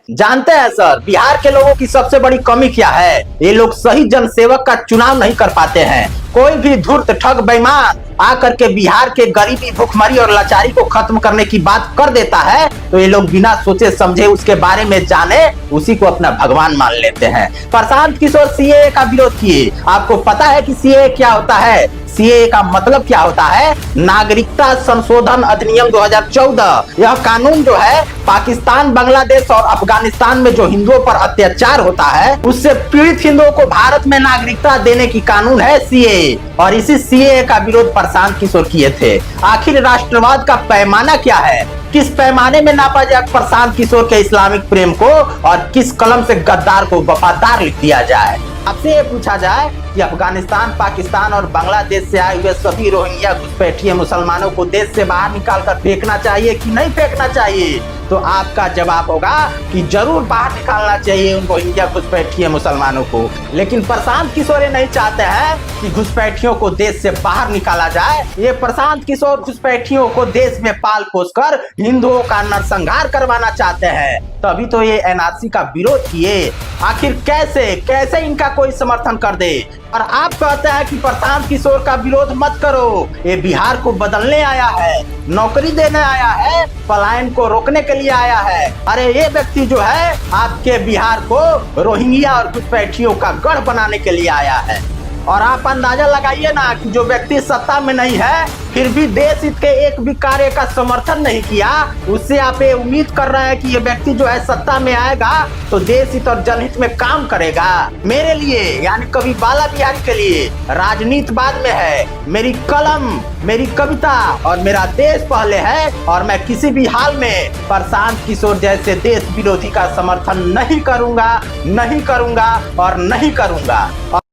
जानते हैं सर, बिहार के लोगों की सबसे बड़ी कमी क्या है? ये लोग सही जनसेवक का चुनाव नहीं कर पाते हैं। कोई भी धूर्त ठग बेईमान आकर के बिहार के गरीबी, भुखमरी और लाचारी को खत्म करने की बात कर देता है तो ये लोग बिना सोचे समझे उसके बारे में जाने उसी को अपना भगवान मान लेते हैं। प्रशांत किशोर सीएए का विरोध किए। आपको पता है कि सीएए क्या होता है? सीएए का मतलब क्या होता है? नागरिकता संशोधन अधिनियम 2014। यह कानून जो है पाकिस्तान, बांग्लादेश और अफगानिस्तान में जो हिंदुओं पर अत्याचार होता है उससे पीड़ित हिंदुओं को भारत में नागरिकता देने की कानून है सीएए। और इसी सीएए का विरोध प्रशांत किशोर किए थे। आखिर राष्ट्रवाद का पैमाना क्या है? किस पैमाने में नापा जाए प्रशांत किशोर के इस्लामिक प्रेम को और किस कलम से गद्दार को वफादार लिख दिया जाए? आपसे ये पूछा जाए कि अफगानिस्तान, पाकिस्तान और बांग्लादेश से आए हुए सभी रोहिंग्या घुसपैठिए मुसलमानों को देश से बाहर निकालकर फेंकना चाहिए कि नहीं फेंकना चाहिए? तो आपका जवाब होगा कि जरूर बाहर निकालना चाहिए उन रोहिंग्या घुसपैठिए मुसलमानों को। लेकिन प्रशांत किशोर नहीं चाहते हैं कि घुसपैठियों को देश से बाहर निकाला जाए। ये प्रशांत किशोर घुसपैठियों को देश में पाल पोस कर हिंदुओं का नरसंहार करवाना चाहते हैं। तभी तो ये एनआरसी का विरोध किए। आखिर कैसे इनका कोई समर्थन कर दे? और आप कहते हैं कि प्रशांत किशोर का विरोध मत करो, ये बिहार को बदलने आया है, नौकरी देने आया है, पलायन को रोकने के लिए आया है। अरे ये व्यक्ति जो है आपके बिहार को रोहिंग्या और घुसपैठियों का गढ़ बनाने के लिए आया है। और आप अंदाजा लगाइए ना कि जो व्यक्ति सत्ता में नहीं है फिर भी देश हित के एक भी कार्य का समर्थन नहीं किया, उससे आप ये उम्मीद कर रहे हैं कि ये व्यक्ति जो है सत्ता में आएगा तो देश हित और जनहित में काम करेगा। मेरे लिए यानी कवि बाला बिहारी के लिए राजनीति बाद में है। मेरी कलम, मेरी कविता और मेरा देश पहले है और मैं किसी भी हाल में प्रशांत किशोर जैसे देश विरोधी का समर्थन नहीं करूंगा और नहीं करूंगा।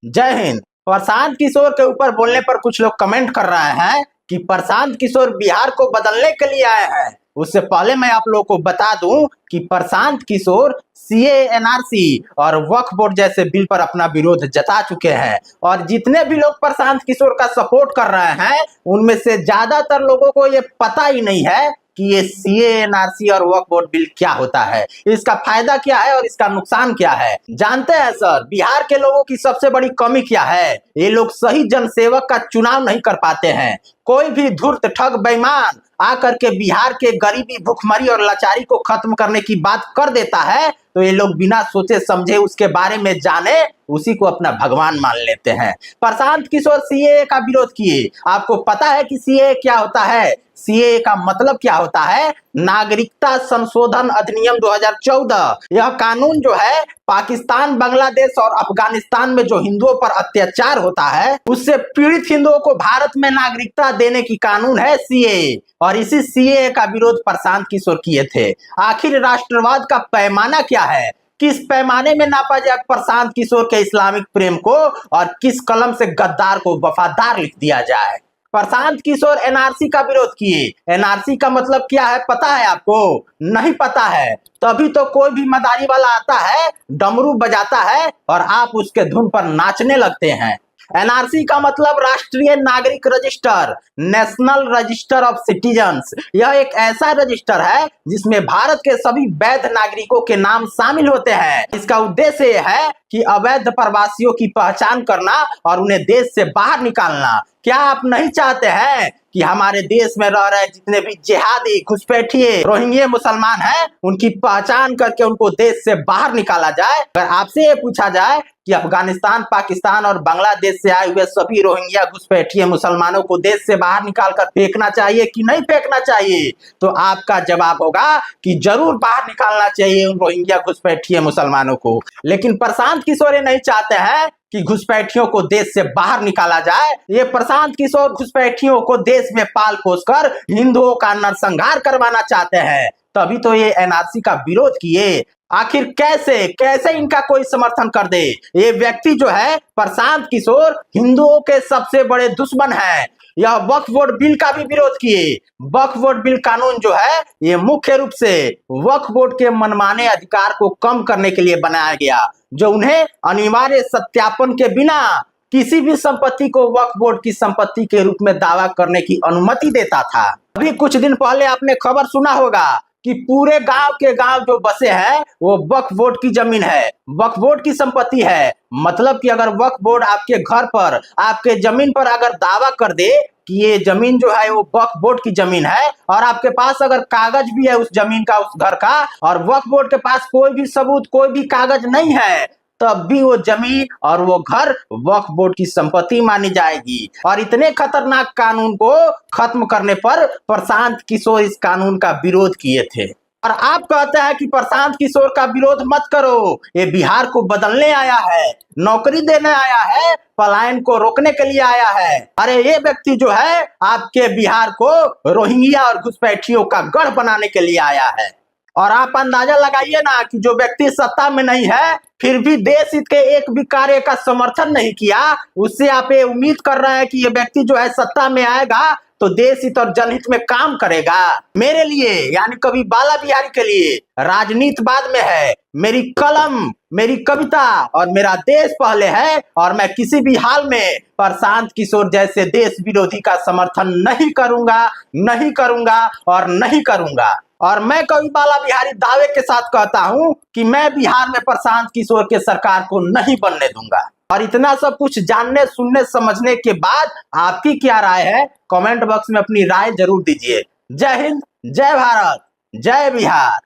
जय हिंद। प्रशांत किशोर के ऊपर बोलने पर कुछ लोग कमेंट कर रहे हैं कि प्रशांत किशोर बिहार को बदलने के लिए आए हैं। उससे पहले मैं आप लोगों को बता दूं कि प्रशांत किशोर सीएए, एनआरसी और वक्फ बोर्ड जैसे बिल पर अपना विरोध जता चुके हैं। और जितने भी लोग प्रशांत किशोर का सपोर्ट कर रहे हैं उनमें से ज्यादातर लोगों को ये पता ही नहीं है कि ये सीएए, एनआरसी और वक्फ बोर्ड बिल क्या होता है, इसका फायदा क्या है और इसका नुकसान क्या है। जानते हैं सर, बिहार के लोगों की सबसे बड़ी कमी क्या है? ये लोग सही जनसेवक का चुनाव नहीं कर पाते हैं। कोई भी धूर्त ठग बेईमान आकर के बिहार के गरीबी, भुखमरी और लाचारी को खत्म करने की बात कर देता है तो ये लोग बिना सोचे समझे उसके बारे में जाने उसी को अपना भगवान मान लेते हैं। प्रशांत किशोर सीएए का विरोध किए। आपको पता है कि सीएए क्या होता है? सीएए का मतलब क्या होता है? नागरिकता संशोधन अधिनियम 2014। यह कानून जो है पाकिस्तान, बांग्लादेश और अफगानिस्तान में जो हिंदुओं पर अत्याचार होता है उससे पीड़ित हिंदुओं को भारत में नागरिकता देने की कानून है सीएए। और इसी सीएए का विरोध प्रशांत किशोर किए थे। आखिर राष्ट्रवाद का पैमाना क्या है? किस पैमाने में नापा जाए प्रशांत किशोर के इस्लामिक प्रेम को और किस कलम से गद्दार को वफादार लिख दिया जाए? प्रशांत किशोर एनआरसी का विरोध किए। एनआरसी का मतलब क्या है पता है आपको? नहीं पता है? तभी तो कोई भी मदारी वाला आता है, डमरू बजाता है और आप उसके धुन पर नाचने लगते हैं। एनआरसी का मतलब राष्ट्रीय नागरिक register, national register of citizens. यह एक ऐसा रजिस्टर है जिसमें भारत के सभी वैध नागरिकों के नाम शामिल होते हैं। इसका उद्देश्य यह है कि अवैध प्रवासियों की पहचान करना और उन्हें देश से बाहर निकालना। क्या आप नहीं चाहते हैं कि हमारे देश में रह रहे जितने भी जिहादी, घुसपैठिए, रोहिंग्या मुसलमान हैं उनकी पहचान करके उनको देश से बाहर निकाला जाए? अगर आपसे ये पूछा जाए कि अफगानिस्तान, पाकिस्तान और बांग्लादेश से आए हुए सभी रोहिंग्या घुसपैठिए मुसलमानों को देश से बाहर निकालकर फेंकना चाहिए कि नहीं फेंकना चाहिए? तो आपका जवाब होगा कि जरूर बाहर निकालना चाहिए उन रोहिंग्या घुसपैठिए मुसलमानों को। लेकिन प्रशांत किशोर नहीं चाहते हैं कि घुसपैठियों को देश से बाहर निकाला जाए। ये प्रशांत किशोर घुसपैठियों को देश में पाल पोस कर हिंदुओं का नरसंहार करवाना चाहते हैं। तभी तो ये एनआरसी का विरोध किए। आखिर कैसे इनका कोई समर्थन कर दे? ये व्यक्ति जो है प्रशांत किशोर हिंदुओं के सबसे बड़े दुश्मन हैं। यह वक्फ बोर्ड बिल का भी विरोध किए। वक्फ बोर्ड बिल कानून जो है ये मुख्य रूप से वक्फ बोर्ड के मनमाने अधिकार को कम करने के लिए बनाया गया, जो उन्हें अनिवार्य सत्यापन के बिना किसी भी संपत्ति को वक्फ बोर्ड की संपत्ति के रूप में दावा करने की अनुमति देता था। अभी कुछ दिन पहले आपने खबर सुना होगा कि पूरे गांव के गांव जो बसे हैं वो वक्फ बोर्ड की जमीन है, वक्फ बोर्ड की संपत्ति है। मतलब कि अगर वक्फ बोर्ड आपके घर पर, आपके जमीन पर अगर दावा कर दे कि ये जमीन जो है वो वक्फ बोर्ड की जमीन है, और आपके पास अगर कागज भी है उस जमीन का, उस घर का, और वक्फ बोर्ड के पास कोई भी सबूत, कोई भी कागज नहीं है, तब भी वो जमीन और वो घर वक्फ बोर्ड की संपत्ति मानी जाएगी। और इतने खतरनाक कानून को खत्म करने पर प्रशांत किशोर इस कानून का विरोध किए थे। और आप कहते हैं कि प्रशांत किशोर का विरोध मत करो, ये बिहार को बदलने आया है, नौकरी देने आया है, पलायन को रोकने के लिए आया है। अरे ये व्यक्ति जो है आपके बिहार को रोहिंग्या और घुसपैठियों का गढ़ बनाने के लिए आया है। और आप अंदाजा लगाइए ना कि जो व्यक्ति सत्ता में नहीं है फिर भी देश हित के एक भी कार्य का समर्थन नहीं किया, उससे आप ये उम्मीद कर रहे हैं कि ये व्यक्ति जो है सत्ता में आएगा तो देश हित और जनहित में काम करेगा। मेरे लिए यानी कवि बाला बिहारी के लिए राजनीति बाद में है, मेरी कलम, मेरी कविता और मेरा देश पहले है। और मैं किसी भी हाल में प्रशांत किशोर जैसे देश विरोधी का समर्थन नहीं करूंगा, नहीं करूंगा और नहीं करूंगा। और मैं कवि बाला बिहारी दावे के साथ कहता हूं कि मैं बिहार में प्रशांत किशोर के सरकार को नहीं बनने दूंगा। और इतना सब कुछ जानने, सुनने, समझने के बाद आपकी क्या राय है, कमेंट बॉक्स में अपनी राय जरूर दीजिए। जय हिंद, जय भारत, जय बिहार।